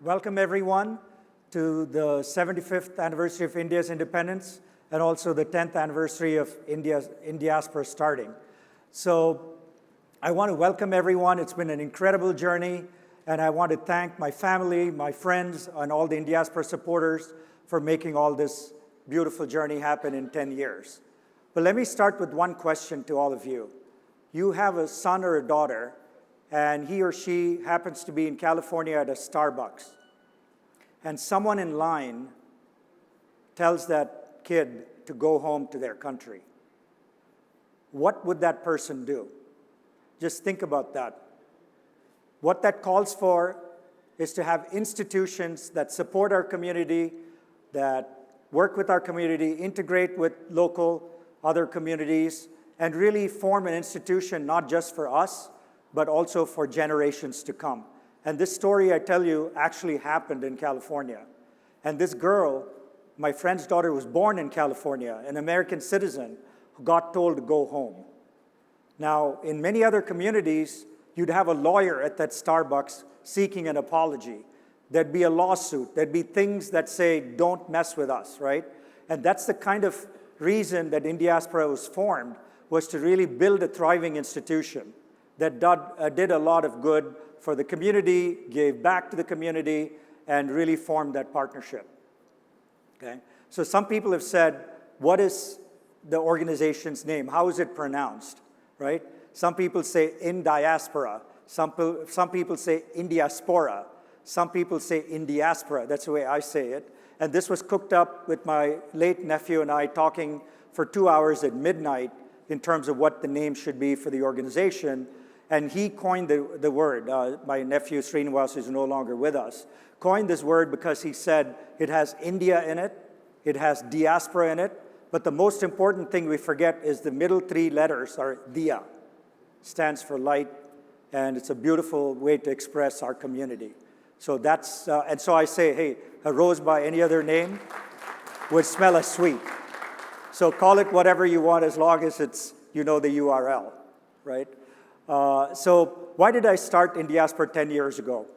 Welcome everyone to the 75th anniversary of India's independence and also the 10th anniversary of Indiaspora starting. So I want to welcome everyone. It's been an incredible journey, and I want to thank my family, my friends, and all the Indiaspora supporters for making all this beautiful journey happen in 10 years. But let me start with one question to all of you. You have a son or a daughter, and he or she happens to be in California at a Starbucks, and someone in line tells that kid to go home to their country. What would that person do? Just think about that. What that calls for is to have institutions that support our community, that work with our community, integrate with local other communities, and really form an institution not just for us, but also for generations to come. And this story, I tell you, actually happened in California. And this girl, my friend's daughter, was born in California, an American citizen who got told to go home. Now, in many other communities, you'd have a lawyer at that Starbucks seeking an apology. There'd be a lawsuit. There'd be things that say, don't mess with us, right? And that's the kind of reason that Indiaspora was formed, was to really build a thriving institution that did a lot of good for the community, gave back to the community, and really formed that partnership. Okay? So some people have said, what is the organization's name? How is it pronounced, right? Some people say Indiaspora. Some people say Indiaspora. Some people say Indiaspora. That's the way I say it. And this was cooked up with my late nephew and I talking for 2 hours at midnight in terms of what the name should be for the organization. And he coined the word. My nephew Srinivas, who's no longer with us, coined this word because he said it has India in it, it has diaspora in it, but the most important thing we forget is the middle 3 letters are Diya. Stands for light, and it's a beautiful way to express our community. So that's, and so I say, hey, a rose by any other name would smell as sweet. So call it whatever you want as long as it's, you know, the URL, right? So why did I start Indiaspora 10 years ago?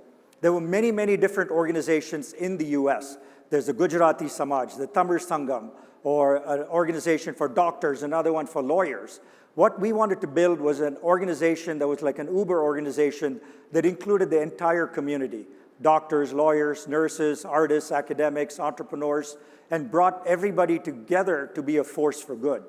There were many, many different organizations in the US. There's the Gujarati Samaj, the Tamil Sangam, or an organization for doctors, another one for lawyers. What we wanted to build was an organization that was like an Uber organization that included the entire community, doctors, lawyers, nurses, artists, academics, entrepreneurs, and brought everybody together to be a force for good.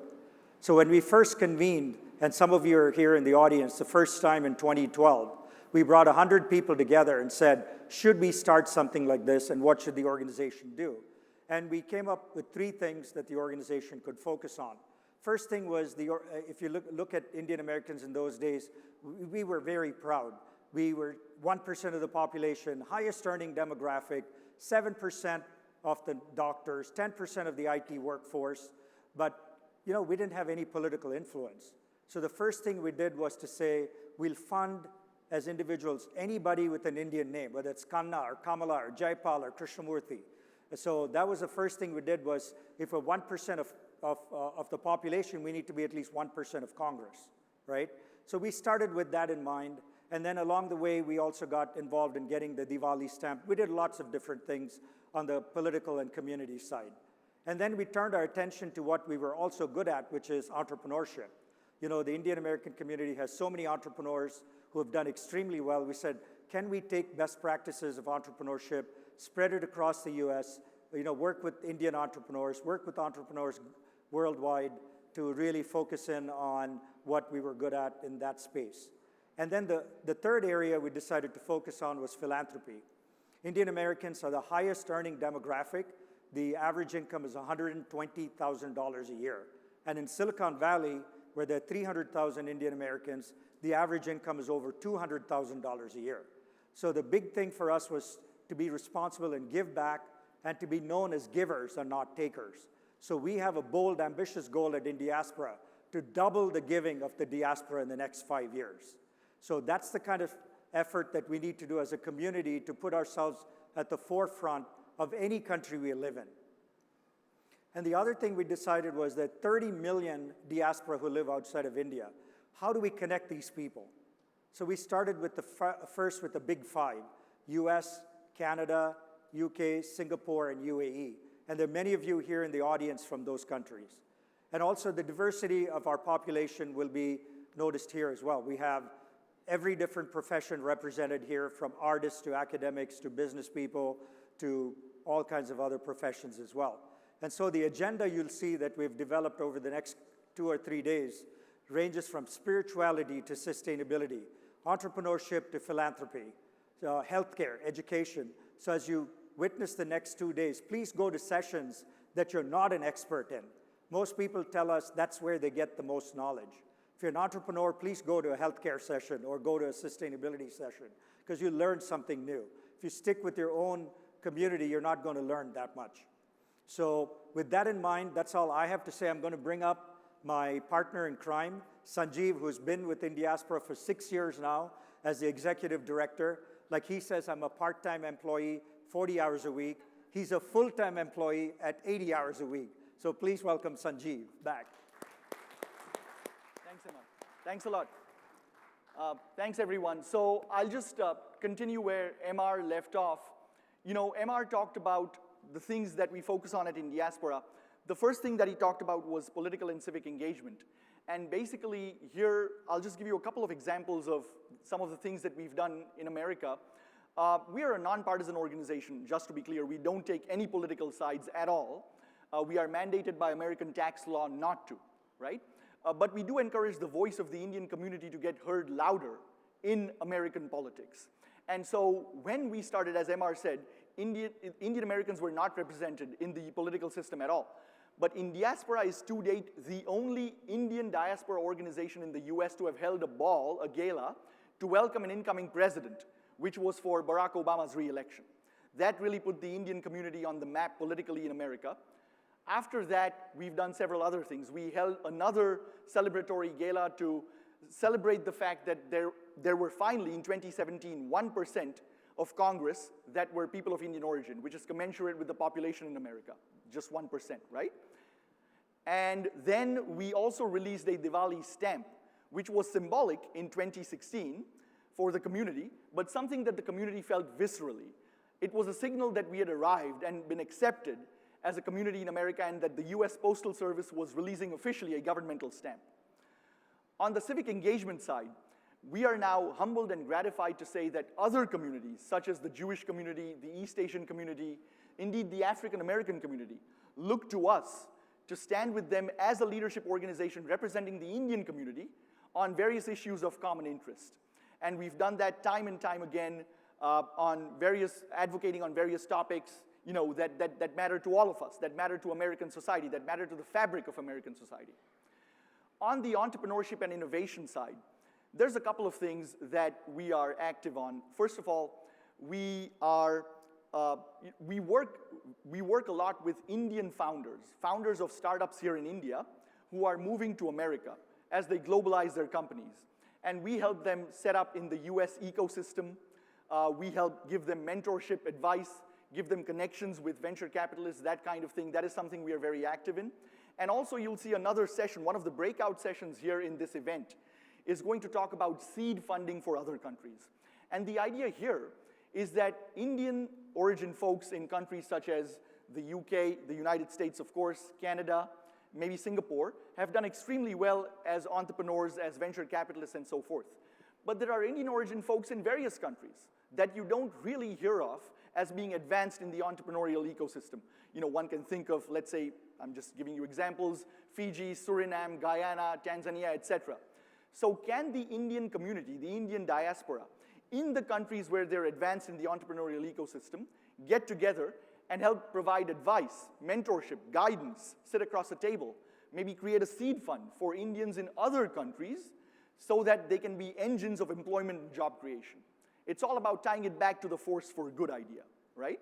So when we first convened, and some of you are here in the audience, the first time in 2012, we brought 100 people together and said, should we start something like this, and what should the organization do? And we came up with 3 things that the organization could focus on. First thing was, if you look at Indian Americans in those days, we were very proud. We were 1% of the population, highest earning demographic, 7% of the doctors, 10% of the IT workforce, but you know, we didn't have any political influence. So the first thing we did was to say, we'll fund as individuals anybody with an Indian name, whether it's Kanna or Kamala or Jaipal or Krishnamurthy. So that was the first thing we did, was if we're 1% of the population, we need to be at least 1% of Congress, right? So we started with that in mind, and then along the way, we also got involved in getting the Diwali stamp. We did lots of different things on the political and community side. And then we turned our attention to what we were also good at, which is entrepreneurship. You know, the Indian American community has so many entrepreneurs who have done extremely well. We said, can we take best practices of entrepreneurship, spread it across the US, you know, work with Indian entrepreneurs, work with entrepreneurs worldwide to really focus in on what we were good at in that space. And then the third area we decided to focus on was philanthropy. Indian Americans are the highest earning demographic. The average income is $120,000 a year. And in Silicon Valley, where there are 300,000 Indian Americans, the average income is over $200,000 a year. So the big thing for us was to be responsible and give back, and to be known as givers and not takers. So we have a bold, ambitious goal at Indiaspora to double the giving of the diaspora in the next 5 years. So that's the kind of effort that we need to do as a community to put ourselves at the forefront of any country we live in. And the other thing we decided was that 30 million diaspora who live outside of India, how do we connect these people? So we started with first with the big 5, US, Canada, UK, Singapore, and UAE. And there are many of you here in the audience from those countries. And also the diversity of our population will be noticed here as well. We have every different profession represented here, from artists to academics to business people to all kinds of other professions as well. And so the agenda you'll see that we've developed over the next 2 or 3 days ranges from spirituality to sustainability, entrepreneurship to philanthropy, healthcare, education. So as you witness the next 2 days, please go to sessions that you're not an expert in. Most people tell us that's where they get the most knowledge. If you're an entrepreneur, please go to a healthcare session or go to a sustainability session, because you learn something new. If you stick with your own community, you're not going to learn that much. So with that in mind, that's all I have to say. I'm going to bring up my partner in crime, Sanjeev, who's been with Indiaspora for 6 years now as the executive director. Like he says, I'm a part-time employee, 40 hours a week. He's a full-time employee at 80 hours a week. So please welcome Sanjeev back. Thanks, Emma. Thanks a lot. Thanks, everyone. So I'll just continue where MR left off. You know, MR talked about the things that we focus on at Indiaspora. The first thing that he talked about was political and civic engagement. And basically here, I'll just give you a couple of examples of some of the things that we've done in America. We are a nonpartisan organization, just to be clear. We don't take any political sides at all. We are mandated by American tax law not to, right? But we do encourage the voice of the Indian community to get heard louder in American politics. And so when we started, as MR said, Indian Americans were not represented in the political system at all. But Indiaspora is to date the only Indian diaspora organization in the US to have held a gala, to welcome an incoming president, which was for Barack Obama's re-election. That really put the Indian community on the map politically in America. After that, we've done several other things. We held another celebratory gala to celebrate the fact that there were finally, in 2017, 1% of Congress that were people of Indian origin, which is commensurate with the population in America, just 1%, right? And then we also released a Diwali stamp, which was symbolic in 2016 for the community, but something that the community felt viscerally. It was a signal that we had arrived and been accepted as a community in America, and that the US Postal Service was releasing officially a governmental stamp. On the civic engagement side, we are now humbled and gratified to say that other communities, such as the Jewish community, the East Asian community, indeed the African American community, look to us to stand with them as a leadership organization representing the Indian community on various issues of common interest. And we've done that time and time again advocating on various topics, you know, that matter to all of us, that matter to American society, that matter to the fabric of American society. On the entrepreneurship and innovation side, there's a couple of things that we are active on. First of all, we work a lot with Indian founders of startups here in India who are moving to America as they globalize their companies. And we help them set up in the US ecosystem. We help give them mentorship, advice, give them connections with venture capitalists, that kind of thing. That is something we are very active in. And also you'll see another session, one of the breakout sessions here in this event is going to talk about seed funding for other countries. And the idea here is that Indian origin folks in countries such as the UK, the United States, of course, Canada, maybe Singapore, have done extremely well as entrepreneurs, as venture capitalists, and so forth. But there are Indian origin folks in various countries that you don't really hear of as being advanced in the entrepreneurial ecosystem. You know, one can think of, let's say, I'm just giving you examples, Fiji, Suriname, Guyana, Tanzania, etc. So can the Indian community, the Indian diaspora, in the countries where they're advanced in the entrepreneurial ecosystem, get together and help provide advice, mentorship, guidance, sit across a table, maybe create a seed fund for Indians in other countries so that they can be engines of employment and job creation. It's all about tying it back to the force for a good idea, right?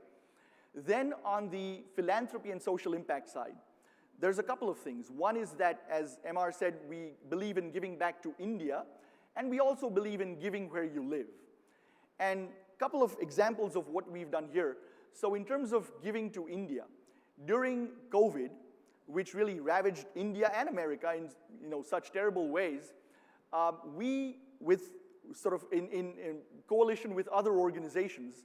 Then on the philanthropy and social impact side, there's a couple of things. One is that, as MR said, we believe in giving back to India, and we also believe in giving where you live. And a couple of examples of what we've done here. So in terms of giving to India, during COVID, which really ravaged India and America in such terrible ways, we, with sort of in coalition with other organizations,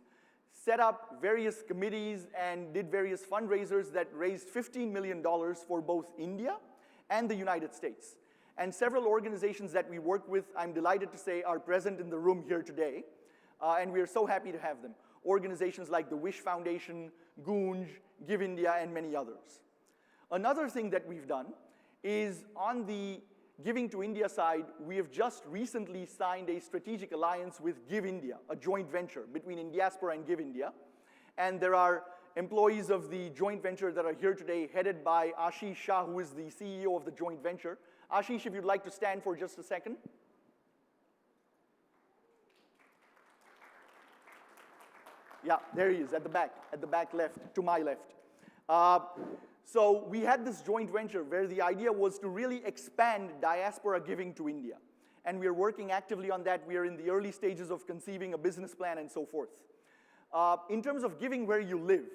set up various committees and did various fundraisers that raised $15 million for both India and the United States. And several organizations that we work with, I'm delighted to say, are present in the room here today. And we are so happy to have them. Organizations like the Wish Foundation, Goonj, Give India, and many others. Another thing that we've done is on the Giving to India side, we have just recently signed a strategic alliance with Give India, a joint venture between Indiaspora and Give India. And there are employees of the joint venture that are here today, headed by Ashish Shah, who is the CEO of the joint venture. Ashish, if you'd like to stand for just a second. Yeah, there he is, at the back left, to my left. So we had this joint venture where the idea was to really expand diaspora giving to India. And we are working actively on that. We are in the early stages of conceiving a business plan and so forth. In terms of giving where you live,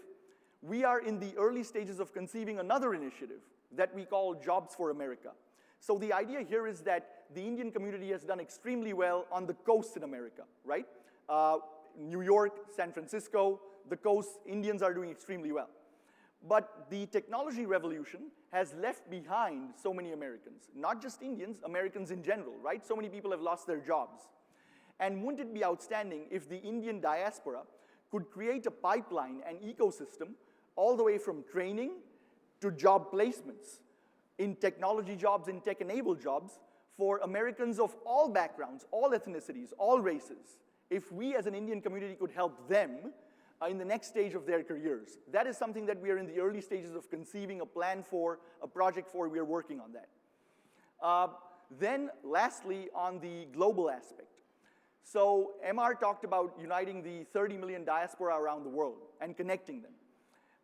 we are in the early stages of conceiving another initiative that we call Jobs for America. So the idea here is that the Indian community has done extremely well on the coast in America, right? New York, San Francisco, the coast, Indians are doing extremely well. But the technology revolution has left behind so many Americans, not just Indians, Americans in general, right? So many people have lost their jobs. And wouldn't it be outstanding if the Indian diaspora could create a pipeline and ecosystem all the way from training to job placements in technology jobs, in tech-enabled jobs for Americans of all backgrounds, all ethnicities, all races, if we as an Indian community could help them in the next stage of their careers. That is something that we are in the early stages of conceiving a plan for, a project for. We are working on that. Then lastly, on the global aspect. So MR talked about uniting the 30 million diaspora around the world and connecting them.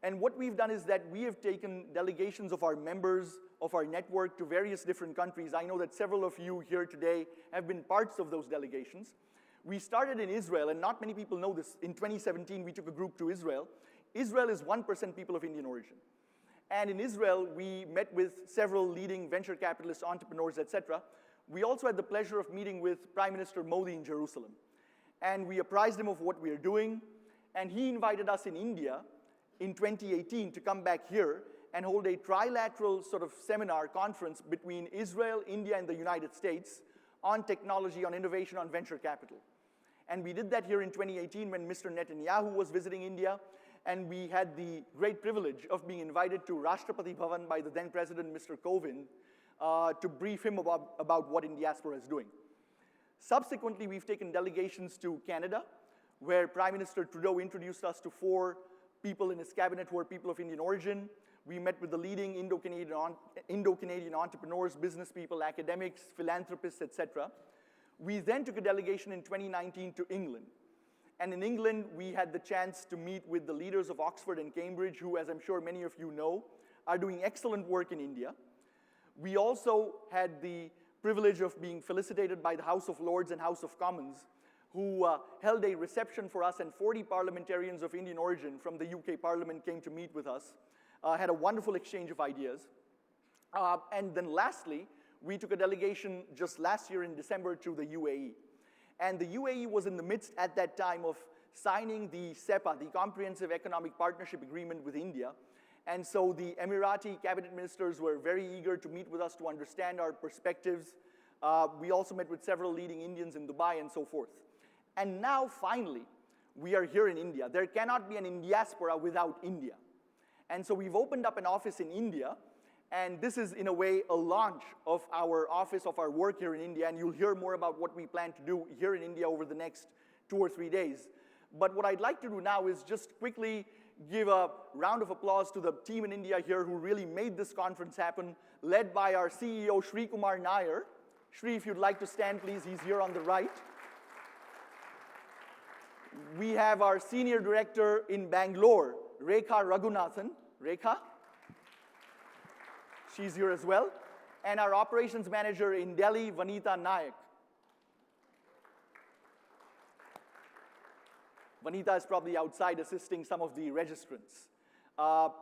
And what we've done is that we have taken delegations of our members of our network to various different countries. I know that several of you here today have been parts of those delegations. We started in Israel, and not many people know this. In 2017, we took a group to Israel. Israel is 1% people of Indian origin. And in Israel, we met with several leading venture capitalists, entrepreneurs, etc. We also had the pleasure of meeting with Prime Minister Modi in Jerusalem. And we apprised him of what we are doing. And he invited us in India in 2018 to come back here and hold a trilateral sort of seminar conference between Israel, India, and the United States on technology, on innovation, on venture capital. And we did that here in 2018 when Mr. Netanyahu was visiting India, and we had the great privilege of being invited to Rashtrapati Bhavan by the then President, Mr. Kovind, to brief him about what Indiaspora is doing. Subsequently, we've taken delegations to Canada, where Prime Minister Trudeau introduced us to 4 people in his cabinet who are people of Indian origin. We met with the leading Indo-Canadian entrepreneurs, business people, academics, philanthropists, etc. We then took a delegation in 2019 to England. And in England, we had the chance to meet with the leaders of Oxford and Cambridge, who, as I'm sure many of you know, are doing excellent work in India. We also had the privilege of being felicitated by the House of Lords and House of Commons, who held a reception for us, and 40 parliamentarians of Indian origin from the UK Parliament came to meet with us, had a wonderful exchange of ideas. And then lastly, we took a delegation just last year in December to the UAE. And the UAE was in the midst at that time of signing the CEPA, the Comprehensive Economic Partnership Agreement with India. And so the Emirati cabinet ministers were very eager to meet with us to understand our perspectives. We also met with several leading Indians in Dubai and so forth. And now, finally, we are here in India. There cannot be an Indiaspora without India. And so we've opened up an office in India, and this is, in a way, a launch of our office, of our work here in India, and you'll hear more about what we plan to do here in India over the next 2 or 3 days. But what I'd like to do now is just quickly give a round of applause to the team in India here who really made this conference happen, led by our CEO, Shri Kumar Nair. Shri, if you'd like to stand, please, he's here on the right. We have our senior director in Bangalore, Rekha Raghunathan. Rekha? She's here as well. And our operations manager in Delhi, Vanita Nayak. Vanita is probably outside assisting some of the registrants.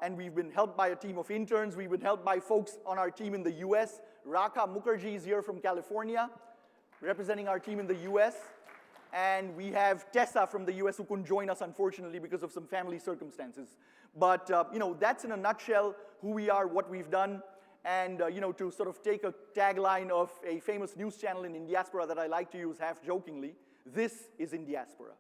And we've been helped by a team of interns. We've been helped by folks on our team in the US. Raka Mukherjee is here from California, representing our team in the US. And we have Tessa from the US who couldn't join us, unfortunately, because of some family circumstances. But that's in a nutshell who we are, what we've done. And to sort of take a tagline of a famous news channel in Indiaspora that I like to use half jokingly, this is Indiaspora.